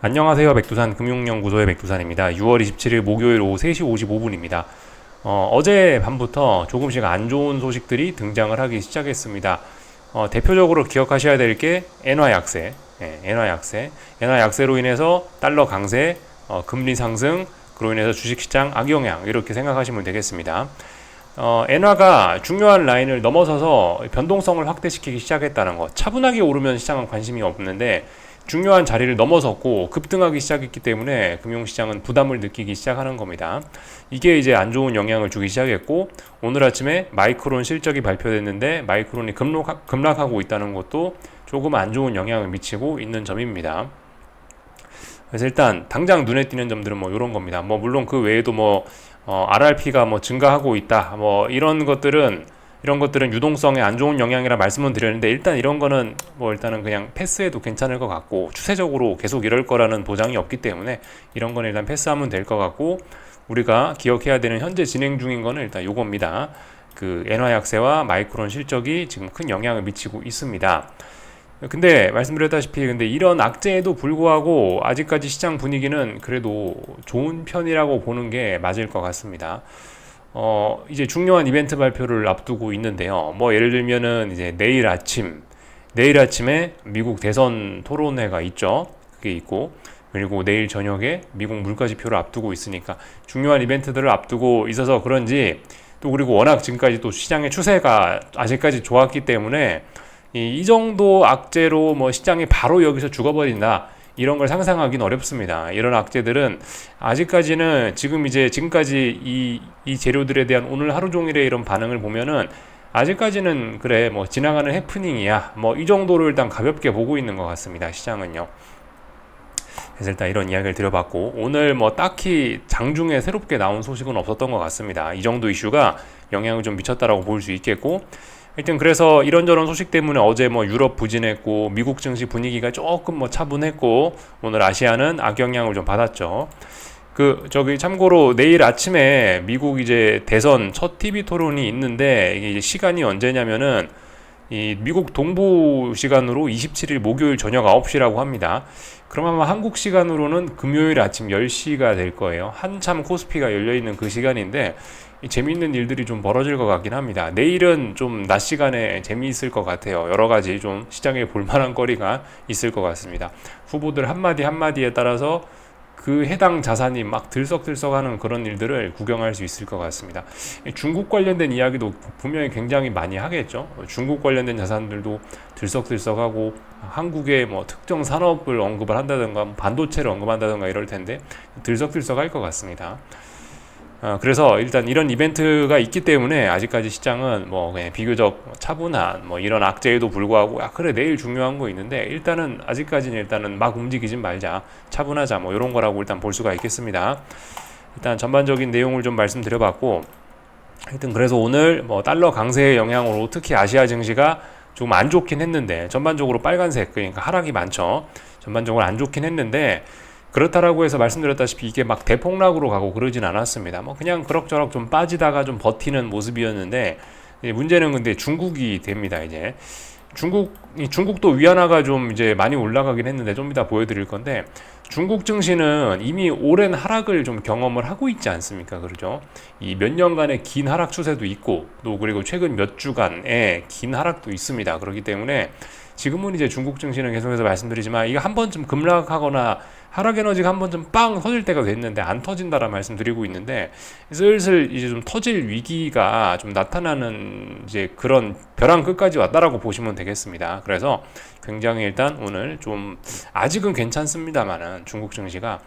안녕하세요. 백두산 금융연구소의 백두산입니다. 6월 27일 목요일 오후 3시 55분입니다. 어제 밤부터 조금씩 안 좋은 소식들이 등장을 하기 시작했습니다. 대표적으로 기억하셔야 될 게 엔화 약세, 엔화 약세, 엔화 약세로 인해서 달러 강세, 금리 상승, 그로 인해서 주식시장 악영향 이렇게 생각하시면 되겠습니다. 엔화가 중요한 라인을 넘어서서 변동성을 확대시키기 시작했다는 것. 차분하게 오르면 시장은 관심이 없는데 중요한 자리를 넘어섰고 급등하기 시작했기 때문에 금융시장은 부담을 느끼기 시작하는 겁니다. 이게 이제 안 좋은 영향을 주기 시작했고 오늘 아침에 마이크론 실적이 발표됐는데 마이크론이 급락하고 있다는 것도 조금 안 좋은 영향을 미치고 있는 점입니다. 그래서 일단 당장 눈에 띄는 점들은 뭐 이런 겁니다. 뭐 물론 그 외에도 뭐 RRP가 뭐 증가하고 있다. 뭐 이런 것들은 유동성에 안 좋은 영향이라 말씀은 드렸는데 일단 이런 거는 뭐 일단은 그냥 패스해도 괜찮을 것 같고 추세적으로 계속 이럴 거라는 보장이 없기 때문에 이런 거는 일단 패스하면 될 것 같고 우리가 기억해야 되는 현재 진행 중인 거는 일단 요겁니다. 그 엔화 약세와 마이크론 실적이 지금 큰 영향을 미치고 있습니다. 근데 말씀드렸다시피 근데 이런 악재에도 불구하고 아직까지 시장 분위기는 그래도 좋은 편이라고 보는 게 맞을 것 같습니다. 이제 중요한 이벤트 발표를 앞두고 있는데요. 뭐 예를 들면은 이제 내일 아침에 미국 대선 토론회가 있죠. 그게 있고 그리고 내일 저녁에 미국 물가지표를 앞두고 있으니까 중요한 이벤트들을 앞두고 있어서 그런지 또 그리고 워낙 지금까지 또 시장의 추세가 아직까지 좋았기 때문에 이 정도 악재로 뭐 시장이 바로 여기서 죽어버린다. 이런 걸 상상하기는 어렵습니다. 이런 악재들은 아직까지는 지금까지 이 재료들에 대한 오늘 하루 종일의 이런 반응을 보면은 아직까지는 그래 뭐 지나가는 해프닝이야 뭐 이 정도로 일단 가볍게 보고 있는 것 같습니다. 시장은요. 그래서 일단 이런 이야기를 드려봤고 오늘 뭐 딱히 장중에 새롭게 나온 소식은 없었던 것 같습니다. 이 정도 이슈가 영향을 좀 미쳤다라고 볼 수 있겠고 하여튼 그래서 이런저런 소식 때문에 어제 뭐 유럽 부진했고 미국 증시 분위기가 조금 뭐 차분했고 오늘 아시아는 악영향을 좀 받았죠. 참고로 내일 아침에 미국 이제 대선 첫 TV 토론이 있는데 이게 이제 시간이 언제냐면은 이 미국 동부 시간으로 27일 목요일 저녁 9시라고 합니다. 그럼 아마 한국 시간으로는 금요일 아침 10시가 될 거예요. 한참 코스피가 열려있는 그 시간인데 재미있는 일들이 좀 벌어질 것 같긴 합니다. 내일은 좀 낮 시간에 재미있을 것 같아요. 여러 가지 좀 시장에 볼만한 거리가 있을 것 같습니다. 후보들 한마디 한마디에 따라서 그 해당 자산이 막 들썩들썩하는 그런 일들을 구경할 수 있을 것 같습니다. 중국 관련된 이야기도 분명히 굉장히 많이 하겠죠. 중국 관련된 자산들도 들썩들썩하고 한국의 뭐 특정 산업을 언급을 한다든가 반도체를 언급한다든가 이럴 텐데 들썩들썩할 것 같습니다. 그래서 일단 이런 이벤트가 있기 때문에 아직까지 시장은 뭐 그냥 비교적 차분한 뭐 이런 악재에도 불구하고 그래 내일 중요한 거 있는데 일단은 막 움직이진 말자 차분하자 뭐 이런 거라고 일단 볼 수가 있겠습니다. 일단 전반적인 내용을 좀 말씀드려봤고 하여튼 그래서 오늘 뭐 달러 강세의 영향으로 특히 아시아 증시가 좀 안 좋긴 했는데 전반적으로 빨간색 그러니까 하락이 많죠. 전반적으로 안 좋긴 했는데 그렇다라고 해서 말씀드렸다시피 이게 막 대폭락으로 가고 그러진 않았습니다. 뭐 그냥 그럭저럭 좀 빠지다가 좀 버티는 모습이었는데 문제는 근데 중국이 됩니다. 이제 중국도 위안화가 좀 이제 많이 올라가긴 했는데 좀 이따 보여드릴 건데 중국 증시는 이미 오랜 하락을 좀 경험을 하고 있지 않습니까? 그러죠? 이 몇 년간의 긴 하락 추세도 있고 또 그리고 최근 몇 주간의 긴 하락도 있습니다. 그렇기 때문에 지금은 이제 중국 증시는 계속해서 말씀드리지만 이게 한 번쯤 급락하거나 하락 에너지가 한 번쯤 빵 터질 때가 됐는데 안 터진다라 말씀드리고 있는데 슬슬 이제 좀 터질 위기가 좀 나타나는 이제 그런 벼랑 끝까지 왔다라고 보시면 되겠습니다. 그래서 굉장히 일단 오늘 좀 아직은 괜찮습니다만은 중국 증시가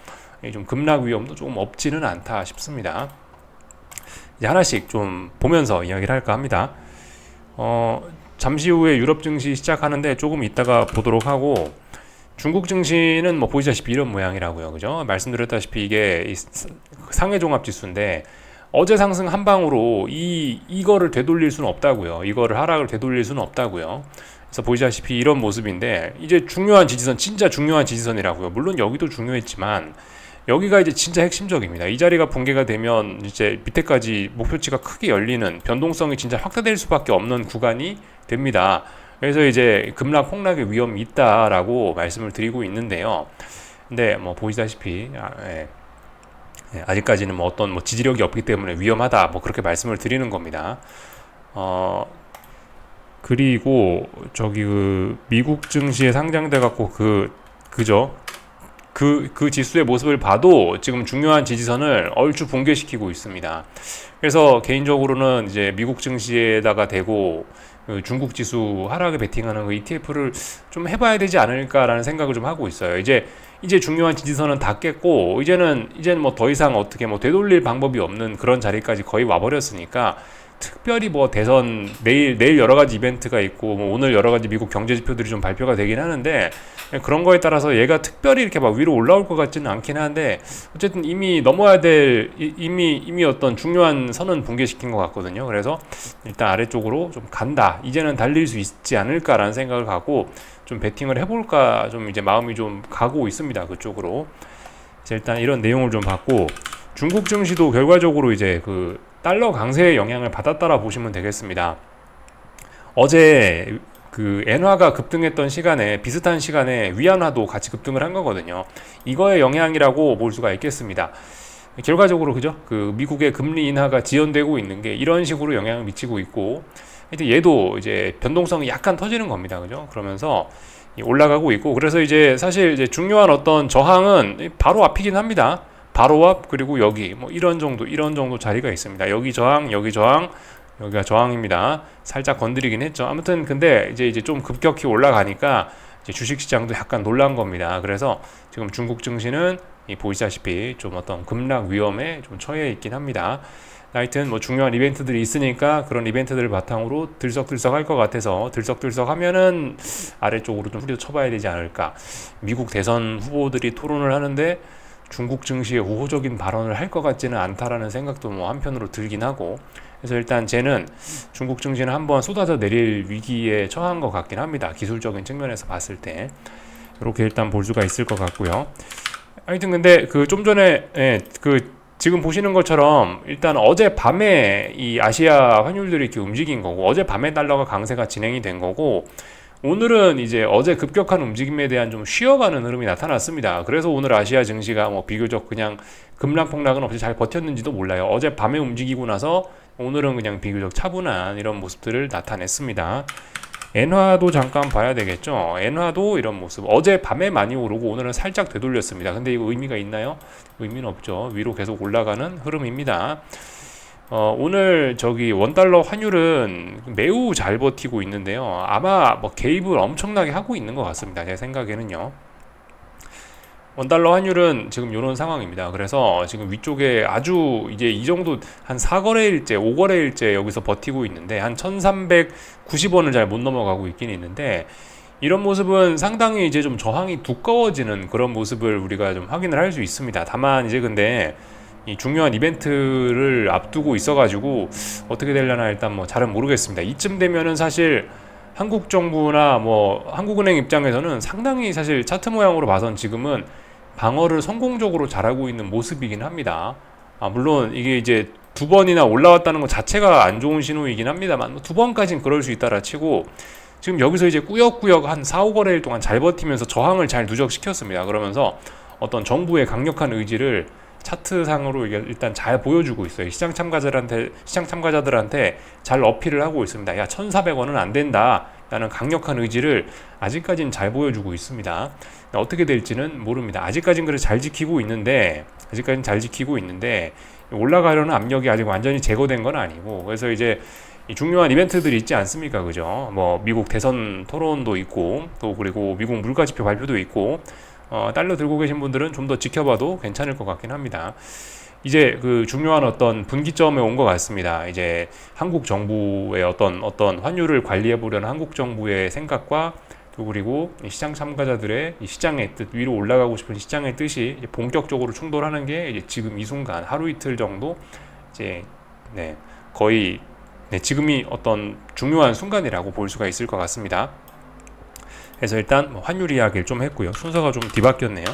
좀 급락 위험도 조금 없지는 않다 싶습니다. 이제 하나씩 좀 보면서 이야기를 할까 합니다. 잠시 후에 유럽 증시 시작하는데 조금 이따가 보도록 하고 중국 증시는 뭐 보시다시피 이런 모양이라고요. 그죠? 말씀드렸다시피 이게 상해 종합 지수인데 어제 상승 한 방으로 이거를 되돌릴 수는 없다고요. 이거를 하락을 되돌릴 수는 없다고요. 그래서 보시다시피 이런 모습인데 이제 중요한 지지선 진짜 중요한 지지선이라고요. 물론 여기도 중요했지만 여기가 이제 진짜 핵심적입니다. 이 자리가 붕괴가 되면 이제 밑에까지 목표치가 크게 열리는 변동성이 진짜 확대될 수밖에 없는 구간이 됩니다. 그래서 이제 급락 폭락의 위험이 있다라고 말씀을 드리고 있는데요. 근데 뭐 보시다시피 아직까지는 뭐 어떤 뭐 지지력이 없기 때문에 위험하다 뭐 그렇게 말씀을 드리는 겁니다. 어 그리고 저기 그 미국 증시에 상장돼 갖고 그죠? 그 지수의 모습을 봐도 지금 중요한 지지선을 얼추 붕괴시키고 있습니다. 그래서 개인적으로는 이제 미국 증시에다가 대고 그 중국 지수 하락에 베팅하는 그 ETF를 좀 해봐야 되지 않을까라는 생각을 좀 하고 있어요. 이제 중요한 지지선은 다 깼고 이제는 뭐 더 이상 어떻게 뭐 되돌릴 방법이 없는 그런 자리까지 거의 와버렸으니까 특별히 뭐 대선 내일 여러 가지 이벤트가 있고 뭐 오늘 여러 가지 미국 경제 지표들이 좀 발표가 되긴 하는데 그런 거에 따라서 얘가 특별히 이렇게 막 위로 올라올 것 같지는 않긴 한데 어쨌든 이미 넘어야 될 이미 어떤 중요한 선은 붕괴시킨 것 같거든요. 그래서 일단 아래쪽으로 좀 간다. 이제는 달릴 수 있지 않을까라는 생각을 갖고 좀 베팅을 해볼까 좀 이제 마음이 좀 가고 있습니다. 그쪽으로. 그래서 일단 이런 내용을 좀 봤고 중국 증시도 결과적으로 이제 그 달러 강세의 영향을 받았다라 보시면 되겠습니다. 어제 그 엔화가 급등했던 시간에 비슷한 시간에 위안화도 같이 급등을 한 거거든요. 이거의 영향이라고 볼 수가 있겠습니다. 결과적으로 그죠? 그 미국의 금리 인하가 지연되고 있는 게 이런 식으로 영향을 미치고 있고, 하여튼 얘도 이제 변동성이 약간 터지는 겁니다. 그죠? 그러면서 올라가고 있고, 그래서 이제 사실 이제 중요한 어떤 저항은 바로 앞이긴 합니다. 바로 앞 그리고 여기 뭐 이런 정도 자리가 있습니다. 여기 저항, 여기 저항, 여기가 저항입니다. 살짝 건드리긴 했죠. 아무튼 근데 이제 좀 급격히 올라가니까 이제 주식시장도 약간 놀란 겁니다. 그래서 지금 중국 증시는 보시다시피 좀 어떤 급락 위험에 좀 처해 있긴 합니다. 하여튼 뭐 중요한 이벤트들이 있으니까 그런 이벤트들을 바탕으로 들썩들썩 할 것 같아서 들썩들썩 하면은 아래쪽으로 좀 후려 쳐봐야 되지 않을까. 미국 대선 후보들이 토론을 하는데 중국 증시에 우호적인 발언을 할 것 같지는 않다라는 생각도 뭐 한편으로 들긴 하고, 그래서 일단 쟤는 중국 증시는 한번 쏟아져 내릴 위기에 처한 것 같긴 합니다. 기술적인 측면에서 봤을 때 이렇게 일단 볼 수가 있을 것 같고요. 하여튼 근데 그 좀 전에 그 지금 보시는 것처럼 일단 어제 밤에 이 아시아 환율들이 이렇게 움직인 거고, 어제 밤에 달러가 강세가 진행이 된 거고, 오늘은 이제 어제 급격한 움직임에 대한 좀 쉬어가는 흐름이 나타났습니다. 그래서 오늘 아시아 증시가 뭐 비교적 그냥 급락폭락은 없이 잘 버텼는지도 몰라요. 어제 밤에 움직이고 나서 오늘은 그냥 비교적 차분한 이런 모습들을 나타냈습니다. 엔화도 잠깐 봐야 되겠죠. 엔화도 이런 모습. 어제 밤에 많이 오르고 오늘은 살짝 되돌렸습니다. 근데 이거 의미가 있나요? 의미는 없죠. 위로 계속 올라가는 흐름입니다. 오늘 저기 원달러 환율은 매우 잘 버티고 있는데요. 아마 뭐 개입을 엄청나게 하고 있는 것 같습니다. 제 생각에는요. 원달러 환율은 지금 이런 상황입니다. 그래서 지금 위쪽에 아주 이제 이 정도 한 4거래일째, 5거래일째 여기서 버티고 있는데 한 1390원을 잘 못 넘어가고 있긴 있는데, 이런 모습은 상당히 이제 좀 저항이 두꺼워지는 그런 모습을 우리가 좀 확인을 할 수 있습니다. 다만 이제 근데 이 중요한 이벤트를 앞두고 있어가지고 어떻게 되려나 일단 뭐 잘은 모르겠습니다. 이쯤 되면은 사실 한국 정부나 뭐 한국은행 입장에서는 상당히 사실 차트 모양으로 봐선 지금은 방어를 성공적으로 잘하고 있는 모습이긴 합니다. 물론 이게 이제 두 번이나 올라왔다는 것 자체가 안 좋은 신호이긴 합니다만 두 번까지는 그럴 수 있다라 치고 지금 여기서 이제 꾸역꾸역 한 4, 5거래일 동안 잘 버티면서 저항을 잘 누적시켰습니다. 그러면서 어떤 정부의 강력한 의지를 차트상으로 일단 잘 보여주고 있어요. 시장 참가자들한테 잘 어필을 하고 있습니다. 야, 1,400원은 안 된다. 라는 강력한 의지를 아직까지는 잘 보여주고 있습니다. 어떻게 될지는 모릅니다. 아직까지는 그래 잘 지키고 있는데 올라가려는 압력이 아직 완전히 제거된 건 아니고, 그래서 이제 중요한 이벤트들이 있지 않습니까? 그죠? 뭐 미국 대선 토론도 있고, 또 그리고 미국 물가지표 발표도 있고, 달러 들고 계신 분들은 좀 더 지켜봐도 괜찮을 것 같긴 합니다. 이제 그 중요한 어떤 분기점에 온 것 같습니다. 이제 한국 정부의 어떤 환율을 관리해 보려는 한국 정부의 생각과, 또 그리고 시장 참가자들의 이 시장의 뜻, 위로 올라가고 싶은 시장의 뜻이 이제 본격적으로 충돌하는 게 이제 지금 이 순간 하루 이틀 정도 이제 거의 지금이 어떤 중요한 순간이라고 볼 수가 있을 것 같습니다. 그래서 일단 환율 이야기를 좀 했고요. 순서가 좀 뒤바뀌었네요.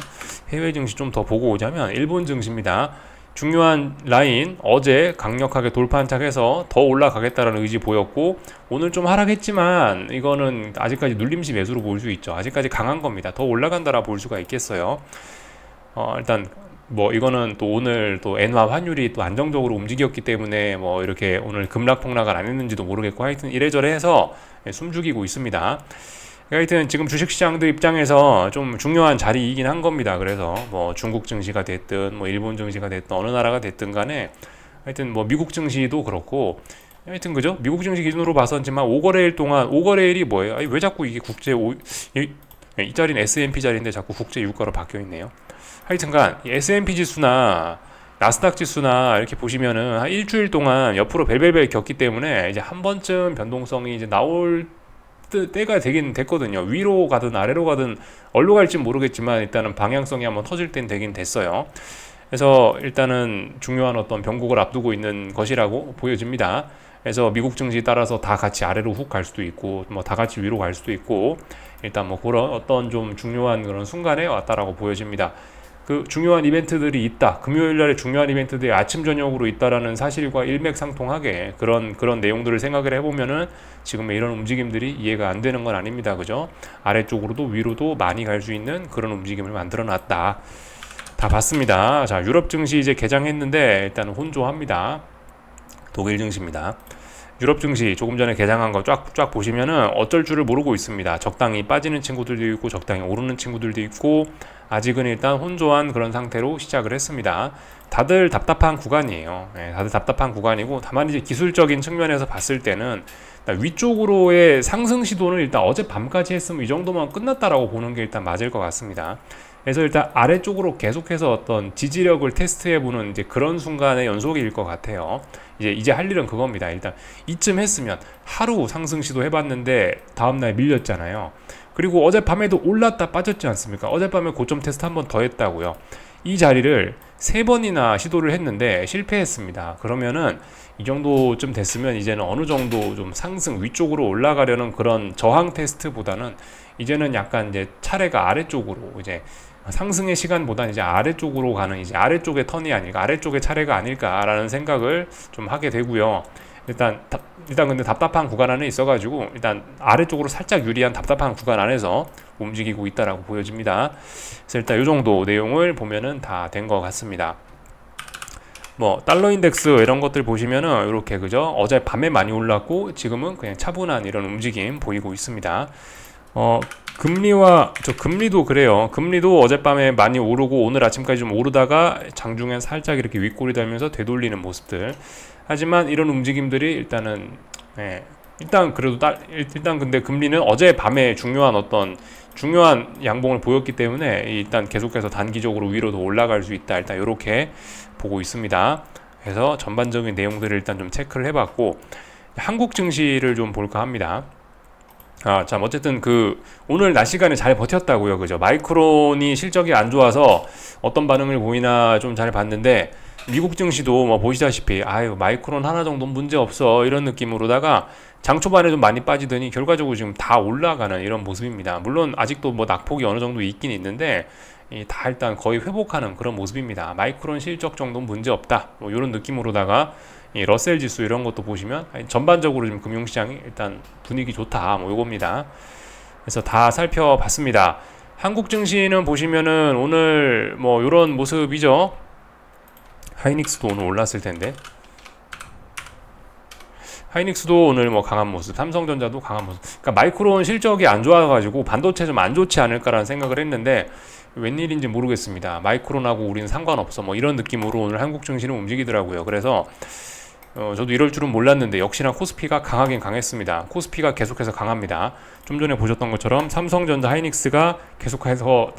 해외 증시 좀 더 보고 오자면 일본 증시입니다. 중요한 라인 어제 강력하게 돌파한착해서 더 올라가겠다는 의지 보였고, 오늘 좀 하락했지만 이거는 아직까지 눌림시 매수로 볼 수 있죠. 아직까지 강한 겁니다. 더 올라간다라 볼 수가 있겠어요. 일단 뭐 이거는 또 오늘 또 엔화 환율이 또 안정적으로 움직였기 때문에 뭐 이렇게 오늘 급락폭락을 안 했는지도 모르겠고 하여튼 이래저래 해서 숨죽이고 있습니다. 하여튼 지금 주식시장들 입장에서 좀 중요한 자리이긴 한 겁니다. 그래서 뭐 중국 증시가 됐든 뭐 일본 증시가 됐든 어느 나라가 됐든 간에 하여튼 뭐 미국 증시도 그렇고 하여튼 그죠? 미국 증시 기준으로 봐서지만 5거래일 동안 5거래일이 뭐예요? 아니, 왜 자꾸 이게 이 자리는 S&P 자리인데 자꾸 국제 유가로 바뀌어 있네요. 하여튼간 S&P 지수나 나스닥 지수나 이렇게 보시면은 한 일주일 동안 옆으로 벨벨벨 겼기 때문에 이제 한 번쯤 변동성이 이제 나올 때가 되긴 됐거든요. 위로 가든 아래로 가든 어디로 갈지 모르겠지만 일단은 방향성이 한번 터질 땐 되긴 됐어요. 그래서 일단은 중요한 어떤 변곡을 앞두고 있는 것이라고 보여집니다. 그래서 미국 증시 따라서 다 같이 아래로 훅 갈 수도 있고 뭐 다 같이 위로 갈 수도 있고 일단 뭐 그런 어떤 좀 중요한 그런 순간에 왔다라고 보여집니다. 그 중요한 이벤트들이 있다. 금요일 날에 중요한 이벤트들이 아침 저녁으로 있다라는 사실과 일맥상통하게 그런 내용들을 생각을 해보면은 지금의 이런 움직임들이 이해가 안 되는 건 아닙니다. 그죠? 아래쪽으로도 위로도 많이 갈 수 있는 그런 움직임을 만들어 놨다. 다 봤습니다. 자, 유럽 증시 이제 개장했는데 일단 혼조합니다. 독일 증시입니다. 유럽 증시 조금 전에 개장한 거 쫙 보시면은 어쩔 줄을 모르고 있습니다. 적당히 빠지는 친구들도 있고 적당히 오르는 친구들도 있고 아직은 일단 혼조한 그런 상태로 시작을 했습니다. 다들 답답한 구간이에요. 네, 다들 답답한 구간이고 다만 이제 기술적인 측면에서 봤을 때는 위쪽으로의 상승 시도는 일단 어젯밤까지 했으면 이 정도만 끝났다라고 보는 게 일단 맞을 것 같습니다. 그래서 일단 아래쪽으로 계속해서 어떤 지지력을 테스트해보는 이제 그런 순간의 연속일 것 같아요. 이제 할 일은 그겁니다. 일단 이쯤 했으면 하루 상승 시도 해봤는데 다음날 밀렸잖아요. 그리고 어젯밤에도 올랐다 빠졌지 않습니까? 어젯밤에 고점 테스트 한 번 더 했다고요. 이 자리를 3번이나 시도를 했는데 실패했습니다. 그러면은 이 정도쯤 됐으면 이제는 어느 정도 좀 상승 위쪽으로 올라가려는 그런 저항 테스트보다는 이제는 약간 이제 차례가 아래쪽으로 이제 상승의 시간보다는 이제 아래쪽으로 가는 이제 아래쪽의 턴이 아닐까 아래쪽의 차례가 아닐까라는 생각을 좀 하게 되고요. 일단 근데 답답한 구간 안에 있어가지고 일단 아래쪽으로 살짝 유리한 답답한 구간 안에서 움직이고 있다라고 보여집니다. 그래서 일단 이 정도 내용을 보면은 다 된 것 같습니다. 뭐 달러 인덱스 이런 것들 보시면은 이렇게 그죠? 어제 밤에 많이 올랐고 지금은 그냥 차분한 이런 움직임 보이고 있습니다. 금리도 그래요. 금리도 어젯밤에 많이 오르고 오늘 아침까지 좀 오르다가 장중엔 살짝 이렇게 윗골이 달면서 되돌리는 모습들. 하지만 이런 움직임들이 일단은 일단 그래도 일단 근데 금리는 어제 밤에 중요한 양봉을 보였기 때문에 일단 계속해서 단기적으로 위로도 올라갈 수 있다. 일단 이렇게 보고 있습니다. 그래서 전반적인 내용들을 일단 좀 체크를 해봤고 한국 증시를 좀 볼까 합니다. 참 어쨌든 오늘 낮 시간에 잘 버텼다고요. 그죠? 마이크론이 실적이 안 좋아서 어떤 반응을 보이나 좀 잘 봤는데 미국 증시도 뭐 보시다시피 마이크론 하나 정도는 문제 없어 이런 느낌으로다가 장 초반에 좀 많이 빠지더니 결과적으로 지금 다 올라가는 이런 모습입니다. 물론 아직도 뭐 낙폭이 어느 정도 있긴 있는데 다 일단 거의 회복하는 그런 모습입니다. 마이크론 실적 정도는 문제 없다. 뭐 이런 느낌으로다가 이 러셀 지수 이런 것도 보시면 전반적으로 지금 금융시장이 일단 분위기 좋다. 뭐 요겁니다. 그래서 다 살펴봤습니다. 한국 증시는 보시면은 오늘 뭐 요런 모습이죠. 하이닉스도 오늘 올랐을 텐데. 하이닉스도 오늘 뭐 강한 모습, 삼성전자도 강한 모습. 그러니까 마이크론 실적이 안 좋아가지고 반도체 좀 안 좋지 않을까라는 생각을 했는데 웬일인지 모르겠습니다. 마이크론하고 우리는 상관없어. 뭐 이런 느낌으로 오늘 한국 증시는 움직이더라고요. 그래서 저도 이럴 줄은 몰랐는데 역시나 코스피가 강하긴 강했습니다. 코스피가 계속해서 강합니다. 좀 전에 보셨던 것처럼 삼성전자 하이닉스가 계속해서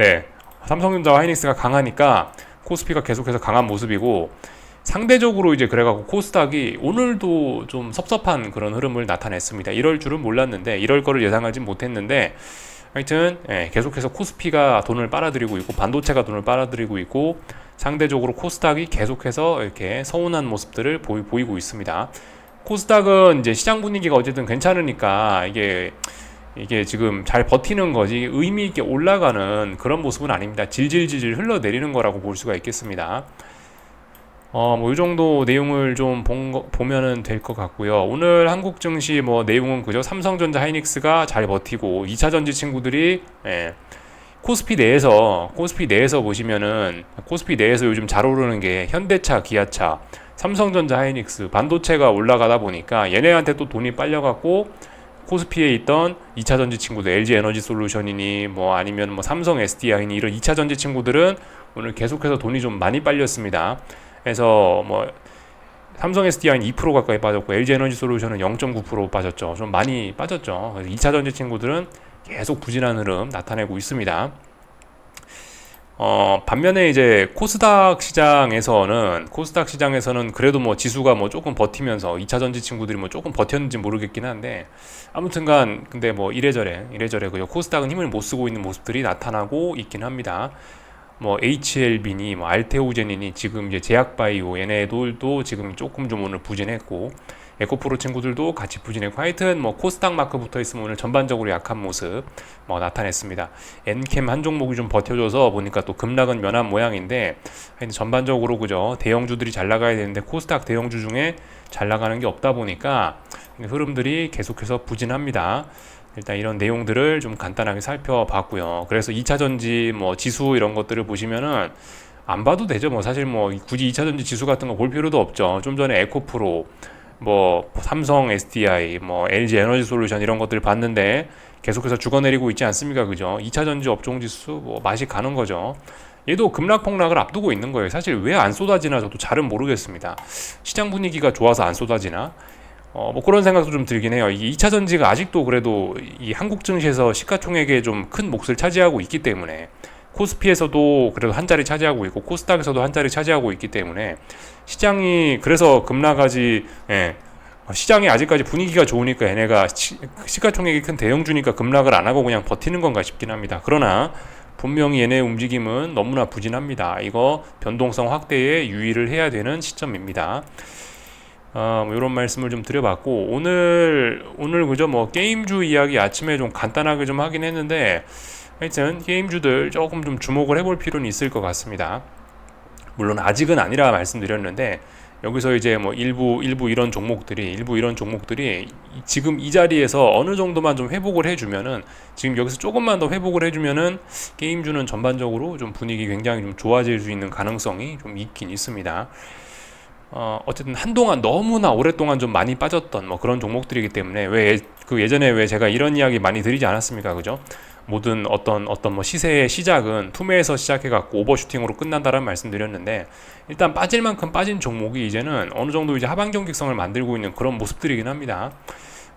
삼성전자와 하이닉스가 강하니까 코스피가 계속해서 강한 모습이고 상대적으로 이제 그래갖고 코스닥이 오늘도 좀 섭섭한 그런 흐름을 나타냈습니다. 이럴 줄은 몰랐는데 이럴 거를 예상하진 못했는데 하여튼 계속해서 코스피가 돈을 빨아들이고 있고 반도체가 돈을 빨아들이고 있고 상대적으로 코스닥이 계속해서 이렇게 서운한 모습들을 보이고 있습니다. 코스닥은 이제 시장 분위기가 어쨌든 괜찮으니까 이게 지금 잘 버티는 거지 의미 있게 올라가는 그런 모습은 아닙니다. 질질질질 흘러내리는 거라고 볼 수가 있겠습니다. 뭐 이 정도 내용을 좀 보면은 될 것 같고요. 오늘 한국 증시 뭐 내용은 그죠? 삼성전자 하이닉스가 잘 버티고 2차 전지 친구들이 코스피 내에서 보시면은 코스피 내에서 요즘 잘 오르는 게 현대차, 기아차, 삼성전자, 하이닉스, 반도체가 올라가다 보니까 얘네한테 또 돈이 빨려갖고 코스피에 있던 2차 전지 친구들, LG 에너지 솔루션이니 뭐 아니면 뭐 삼성 SDI니 이런 2차 전지 친구들은 오늘 계속해서 돈이 좀 많이 빨렸습니다. 그래서 뭐 삼성 SDI는 2% 가까이 빠졌고 LG 에너지 솔루션은 0.9% 빠졌죠. 좀 많이 빠졌죠. 그래서 2차 전지 친구들은 계속 부진한 흐름 나타내고 있습니다. 반면에 이제 코스닥 시장에서는 그래도 뭐 지수가 뭐 조금 버티면서 2차 전지 친구들이 뭐 조금 버텼는지 모르겠긴 한데 아무튼간 근데 뭐 이래저래 그 코스닥은 힘을 못 쓰고 있는 모습들이 나타나고 있긴 합니다. 뭐 HLB니 뭐 알테오젠이니 지금 이제 제약바이오 얘네들도 지금 조금 좀 오늘 부진했고 에코프로 친구들도 같이 부진했고 하여튼 뭐 코스닥 마크 붙어 있으면 오늘 전반적으로 약한 모습 뭐 나타냈습니다. 엔캠 한 종목이 좀 버텨줘서 보니까 또 급락은 면한 모양인데 하여튼 전반적으로 그죠 대형주들이 잘 나가야 되는데 코스닥 대형주 중에 잘 나가는 게 없다 보니까 흐름들이 계속해서 부진합니다. 일단 이런 내용들을 좀 간단하게 살펴봤고요. 그래서 2차전지 뭐 지수 이런 것들을 보시면은 안 봐도 되죠. 뭐 사실 뭐 굳이 2차전지 지수 같은 거 볼 필요도 없죠. 좀 전에 에코프로 뭐 삼성 SDI 뭐 LG 에너지 솔루션 이런 것들을 봤는데 계속해서 죽어내리고 있지 않습니까? 그죠? 2차전지 업종 지수 뭐 맛이 가는 거죠. 얘도 급락 폭락을 앞두고 있는 거예요. 사실 왜 안 쏟아지나 저도 잘은 모르겠습니다. 시장 분위기가 좋아서 안 쏟아지나? 뭐 그런 생각도 좀 들긴 해요. 이 2차 전지가 아직도 그래도 이 한국 증시에서 시가총액에 좀 큰 몫을 차지하고 있기 때문에 코스피에서도 그래도 한 자리 차지하고 있고 코스닥에서도 한 자리 차지하고 있기 때문에 시장이 그래서 급락하지 시장이 아직까지 분위기가 좋으니까 얘네가 시가총액이 큰 대형주니까 급락을 안 하고 그냥 버티는 건가 싶긴 합니다. 그러나 분명히 얘네 움직임은 너무나 부진합니다. 이거 변동성 확대에 유의를 해야 되는 시점입니다. 뭐 이런 말씀을 좀 드려봤고 오늘 그저 뭐 게임주 이야기 아침에 좀 간단하게 좀 하긴 했는데 하여튼 게임주들 조금 좀 주목을 해볼 필요는 있을 것 같습니다. 물론 아직은 아니라 말씀드렸는데 여기서 이제 뭐 일부 이런 종목들이 지금 이 자리에서 어느 정도만 좀 회복을 해주면은 지금 여기서 조금만 더 회복을 해주면은 게임주는 전반적으로 좀 분위기 굉장히 좀 좋아질 수 있는 가능성이 좀 있긴 있습니다. 어쨌든 한동안 너무나 오랫동안 좀 많이 빠졌던 뭐 그런 종목들이기 때문에 예전에 왜 제가 이런 이야기 많이 드리지 않았습니까? 그죠? 모든 어떤 뭐 시세의 시작은 투매에서 시작해갖고 오버슈팅으로 끝난다라는 말씀드렸는데 일단 빠질 만큼 빠진 종목이 이제는 어느 정도 이제 하방 경직성을 만들고 있는 그런 모습들이긴 합니다.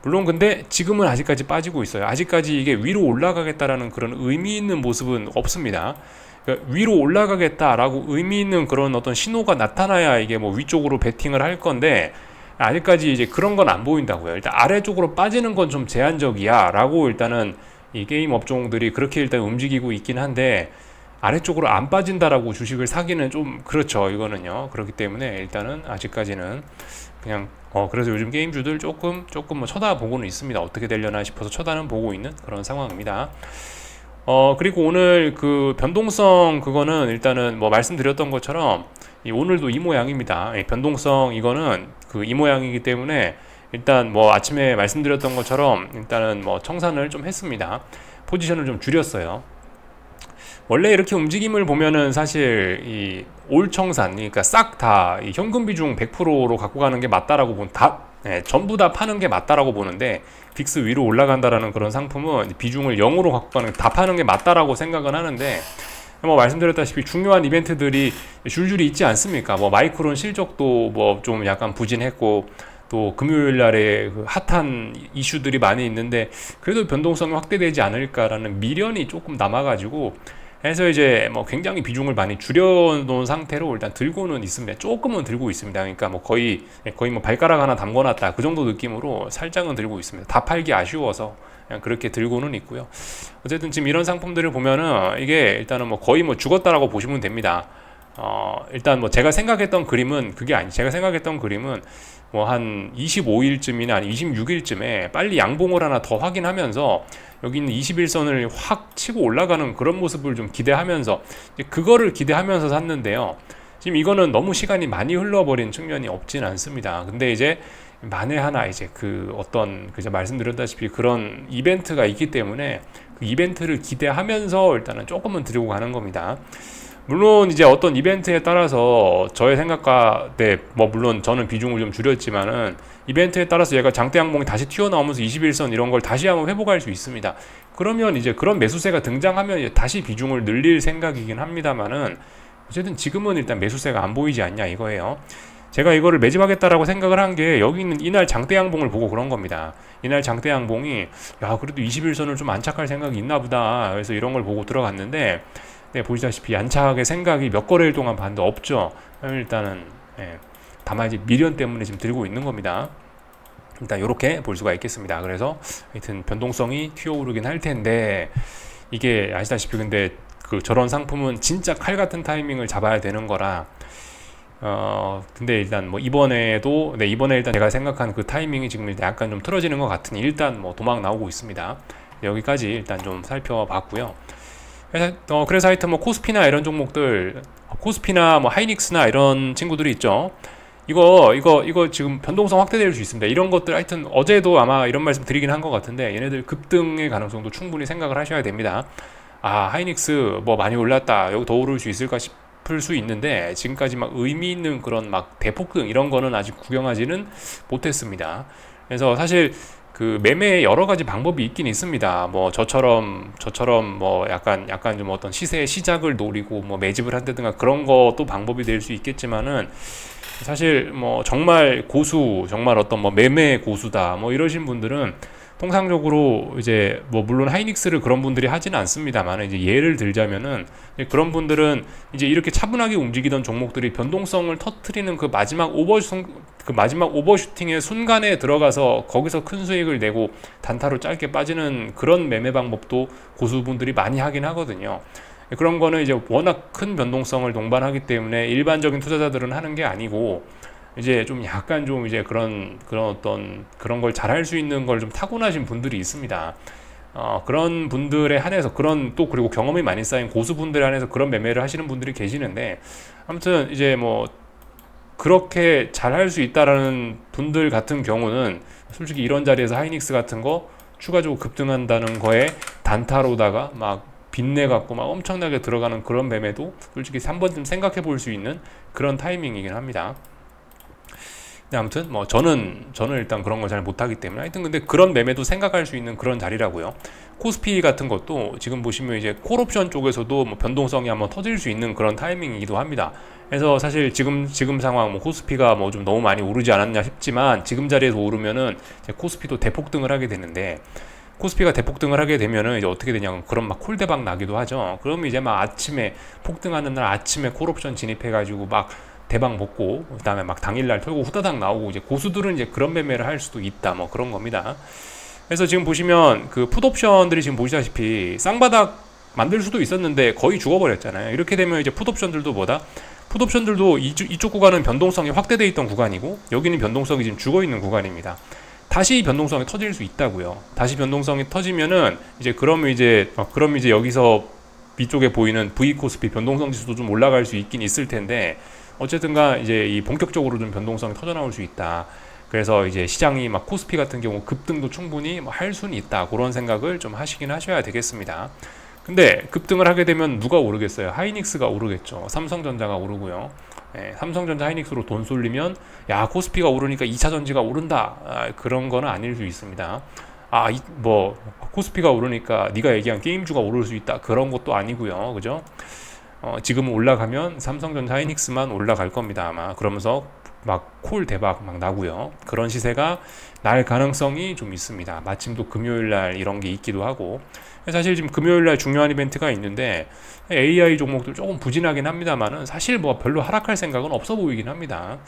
물론 근데 지금은 아직까지 빠지고 있어요. 아직까지 이게 위로 올라가겠다라는 그런 의미 있는 모습은 없습니다. 그러니까 위로 올라가겠다라고 의미 있는 그런 어떤 신호가 나타나야 이게 뭐 위쪽으로 베팅을 할 건데 아직까지 이제 그런 건 안 보인다고요. 일단 아래쪽으로 빠지는 건 좀 제한적이야 라고 일단은 이 게임 업종들이 그렇게 일단 움직이고 있긴 한데 아래쪽으로 안 빠진다라고 주식을 사기는 좀 그렇죠. 이거는요. 그렇기 때문에 일단은 아직까지는 그냥 그래서 요즘 게임주들 조금 뭐 쳐다보고는 있습니다. 어떻게 되려나 싶어서 쳐다는 보고 있는 그런 상황입니다. 그리고 오늘 그 변동성 그거는 일단은 뭐 말씀드렸던 것처럼 오늘도 이 모양입니다. 변동성 이거는 그 이 모양이기 때문에 일단 뭐 아침에 말씀드렸던 것처럼 일단은 뭐 청산을 좀 했습니다. 포지션을 좀 줄였어요. 원래 이렇게 움직임을 보면은 사실 이 올 청산 그러니까 싹 다 현금 비중 100%로 갖고 가는 게 맞다라고 전부 다 파는 게 맞다라고 보는데 빅스 위로 올라간다라는 그런 상품은 비중을 0으로 갖고 가는 다 파는 게 맞다라고 생각은 하는데 뭐 말씀드렸다시피 중요한 이벤트들이 줄줄이 있지 않습니까? 뭐 마이크론 실적도 뭐 좀 약간 부진했고 또 금요일 날에 그 핫한 이슈들이 많이 있는데 그래도 변동성이 확대되지 않을까라는 미련이 조금 남아가지고 해서 이제 뭐 굉장히 비중을 많이 줄여놓은 상태로 일단 들고는 있습니다. 조금은 들고 있습니다. 그러니까 뭐 거의 뭐 발가락 하나 담궈놨다 그 정도 느낌으로 살짝은 들고 있습니다. 다 팔기 아쉬워서 그냥 그렇게 들고는 있고요. 어쨌든 지금 이런 상품들을 보면은 이게 일단은 뭐 거의 뭐 죽었다라고 보시면 됩니다. 일단 뭐 제가 생각했던 그림은 그게 제가 생각했던 그림은 뭐 한 25일쯤이나 아니 26일쯤에 빨리 양봉을 하나 더 확인하면서 여기 있는 21선을 확 치고 올라가는 그런 모습을 좀 기대하면서 그거를 기대하면서 샀는데요. 지금 이거는 너무 시간이 많이 흘러버린 측면이 없진 않습니다. 근데 이제 만에 하나 이제 그 어떤 그저 말씀드렸다시피 그런 이벤트가 있기 때문에 그 이벤트를 기대하면서 일단은 조금은 들고 가는 겁니다. 물론 이제 어떤 이벤트에 따라서 저의 생각과 뭐 물론 저는 비중을 좀 줄였지만은 이벤트에 따라서 얘가 장대 양봉이 다시 튀어나오면서 21선 이런 걸 다시 한번 회복할 수 있습니다. 그러면 이제 그런 매수세가 등장하면 이제 다시 비중을 늘릴 생각이긴 합니다만은 어쨌든 지금은 일단 매수세가 안 보이지 않냐 이거예요. 제가 이거를 매집하겠다라고 생각을 한 게 여기 있는 이날 장대 양봉을 보고 그런 겁니다. 이날 장대 양봉이 야 그래도 21선을 좀 안착할 생각이 있나 보다. 그래서 이런 걸 보고 들어갔는데 네, 보시다시피 안착의 생각이 몇 거래일 동안 봤는데 없죠. 일단은 다만 이제 미련 때문에 지금 들고 있는 겁니다. 일단 이렇게 볼 수가 있겠습니다. 그래서 하여튼 변동성이 튀어오르긴 할 텐데 이게 아시다시피 근데 그 저런 상품은 진짜 칼 같은 타이밍을 잡아야 되는 거라 근데 일단 뭐 이번에 일단 제가 생각한 그 타이밍이 지금 약간 좀 틀어지는 것 같으니 일단 뭐 도망 나오고 있습니다. 여기까지 일단 좀 살펴봤고요. 그래서 하여튼 뭐 코스피나 이런 종목들, 코스피나 뭐 하이닉스나 이런 친구들이 있죠. 이거 지금 변동성 확대될 수 있습니다. 이런 것들 하여튼 어제도 아마 이런 말씀 드리긴 한 것 같은데 얘네들 급등의 가능성도 충분히 생각을 하셔야 됩니다. 아 하이닉스 뭐 많이 올랐다 여기 더 오를 수 있을까 싶을 수 있는데 지금까지 막 의미 있는 그런 막 대폭등 이런 거는 아직 구경하지는 못했습니다. 그래서 사실 그 매매에 여러 가지 방법이 있긴 있습니다. 뭐 저처럼 뭐 약간 좀 어떤 시세의 시작을 노리고 뭐 매집을 한다든가 그런 것도 방법이 될 수 있겠지만은 사실 뭐 정말 고수, 정말 어떤 뭐 매매 고수다 뭐 이러신 분들은 통상적으로 이제 뭐 물론 하이닉스를 그런 분들이 하지는 않습니다만 이제 예를 들자면은 그런 분들은 이제 이렇게 차분하게 움직이던 종목들이 변동성을 터트리는 그 마지막 오버슈팅의 순간에 들어가서 거기서 큰 수익을 내고 단타로 짧게 빠지는 그런 매매 방법도 고수분들이 많이 하긴 하거든요. 그런 거는 이제 워낙 큰 변동성을 동반하기 때문에 일반적인 투자자들은 하는 게 아니고 이제 좀 약간 좀 이제 그런 어떤 그런 걸 잘할 수 있는 걸 좀 타고나신 분들이 있습니다. 그런 분들에 한해서 그리고 경험이 많이 쌓인 고수분들에 한해서 그런 매매를 하시는 분들이 계시는데 아무튼 이제 뭐 그렇게 잘할 수 있다라는 분들 같은 경우는 솔직히 이런 자리에서 하이닉스 같은 거 추가적으로 급등한다는 거에 단타로다가 막 빚내 갖고 막 엄청나게 들어가는 그런 매매도 솔직히 한 번쯤 생각해 볼 수 있는 그런 타이밍이긴 합니다. 아무튼 뭐 저는 일단 그런 걸 잘 못하기 때문에 하여튼 근데 그런 매매도 생각할 수 있는 그런 자리라고요. 코스피 같은 것도 지금 보시면 이제 콜옵션 쪽에서도 뭐 변동성이 한번 터질 수 있는 그런 타이밍이기도 합니다. 그래서 사실 지금 상황 뭐 코스피가 뭐 좀 너무 많이 오르지 않았냐 싶지만 지금 자리에서 오르면은 코스피도 대폭등을 하게 되는데 코스피가 대폭등을 하게 되면은 이제 어떻게 되냐면 그런 막 콜대박 나기도 하죠. 그럼 이제 막 아침에 폭등하는 날 아침에 콜옵션 진입해가지고 막 대박 먹고 그다음에 막 당일날 털고 후다닥 나오고 이제 고수들은 이제 그런 매매를 할 수도 있다 뭐 그런 겁니다. 그래서 지금 보시면 그 풋옵션들이 지금 보시다시피 쌍바닥 만들 수도 있었는데 거의 죽어버렸잖아요. 이렇게 되면 이제 풋옵션들도 풋옵션들도 이쪽 구간은 변동성이 확대되어 있던 구간이고 여기는 변동성이 지금 죽어있는 구간입니다. 다시 변동성이 터질 수 있다고요. 다시 변동성이 터지면은 이제 그럼 이제 여기서 위쪽에 보이는 V 코스피 변동성 지수도 좀 올라갈 수 있긴 있을 텐데 어쨌든가 이제 이 본격적으로 좀 변동성이 터져 나올 수 있다. 그래서 이제 시장이 막 코스피 같은 경우 급등도 충분히 뭐 할 수는 있다. 그런 생각을 좀 하시긴 하셔야 되겠습니다. 근데 급등을 하게 되면 누가 오르겠어요? 하이닉스가 오르겠죠. 삼성전자가 오르고요. 삼성전자 하이닉스로 돈 쏠리면 야 코스피가 오르니까 2차 전지가 오른다. 그런 거는 아닐 수 있습니다. 뭐 코스피가 오르니까 네가 얘기한 게임주가 오를 수 있다. 그런 것도 아니고요. 그죠? 지금 올라가면 삼성전자 하이닉스만 올라갈 겁니다 아마. 그러면서 막 콜 대박 막 나고요. 그런 시세가 날 가능성이 좀 있습니다. 마침 또 금요일날 이런 게 있기도 하고 사실 지금 금요일날 중요한 이벤트가 있는데 AI 종목들 조금 부진하긴 합니다만은 사실 뭐 별로 하락할 생각은 없어 보이긴 합니다.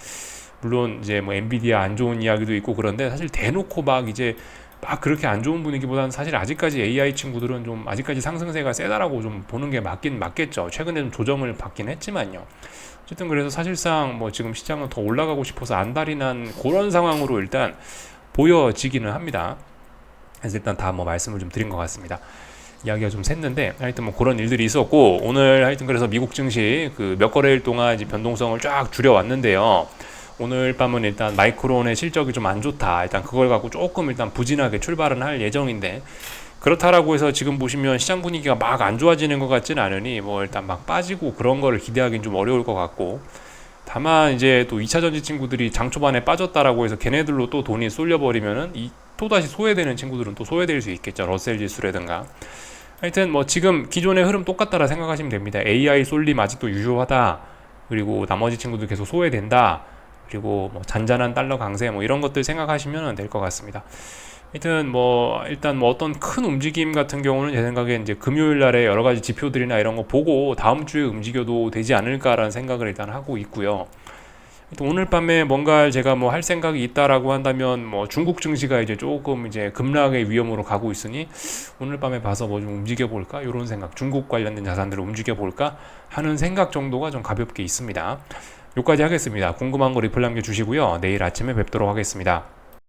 물론 이제 뭐 엔비디아 안 좋은 이야기도 있고 그런데 사실 대놓고 막 이제 막 그렇게 안 좋은 분위기보다는 사실 아직까지 AI 친구들은 좀 아직까지 상승세가 세다라고 좀 보는 게 맞겠죠. 최근에 좀 조정을 받긴 했지만요. 어쨌든 그래서 사실상 뭐 지금 시장은 더 올라가고 싶어서 안달이 난 그런 상황으로 일단 보여지기는 합니다. 그래서 일단 다 뭐 말씀을 좀 드린 것 같습니다. 이야기가 좀 샜는데 하여튼 뭐 그런 일들이 있었고 오늘 하여튼 그래서 미국 증시 그 몇 거래일 동안 이제 변동성을 쫙 줄여왔는데요. 오늘 밤은 일단 마이크론의 실적이 좀 안 좋다. 일단 그걸 갖고 조금 일단 부진하게 출발은 할 예정인데, 그렇다라고 해서 지금 보시면 시장 분위기가 막 안 좋아지는 것 같지는 않으니 뭐 일단 막 빠지고 그런 거를 기대하기는 좀 어려울 것 같고, 다만 이제 또 2차 전지 친구들이 장 초반에 빠졌다라고 해서 걔네들로 또 돈이 쏠려버리면은 또다시 소외되는 친구들은 또 소외될 수 있겠죠. 러셀 지수라든가. 하여튼 뭐 지금 기존의 흐름 똑같다라 생각하시면 됩니다. AI 쏠림 아직도 유효하다. 그리고 나머지 친구들 계속 소외된다. 그리고 뭐 잔잔한 달러 강세 뭐 이런 것들 생각하시면 될 것 같습니다. 하여튼 뭐 일단 뭐 어떤 큰 움직임 같은 경우는 제 생각에 이제 금요일 날에 여러 가지 지표들이나 이런 거 보고 다음 주에 움직여도 되지 않을까라는 생각을 일단 하고 있고요. 오늘 밤에 뭔가 제가 뭐 할 생각이 있다라고 한다면 뭐 중국 증시가 이제 조금 이제 급락의 위험으로 가고 있으니 오늘 밤에 봐서 뭐 좀 움직여 볼까 이런 생각, 중국 관련된 자산들을 움직여 볼까 하는 생각 정도가 좀 가볍게 있습니다. 여기까지 하겠습니다. 궁금한 거 리플 남겨주시고요. 내일 아침에 뵙도록 하겠습니다.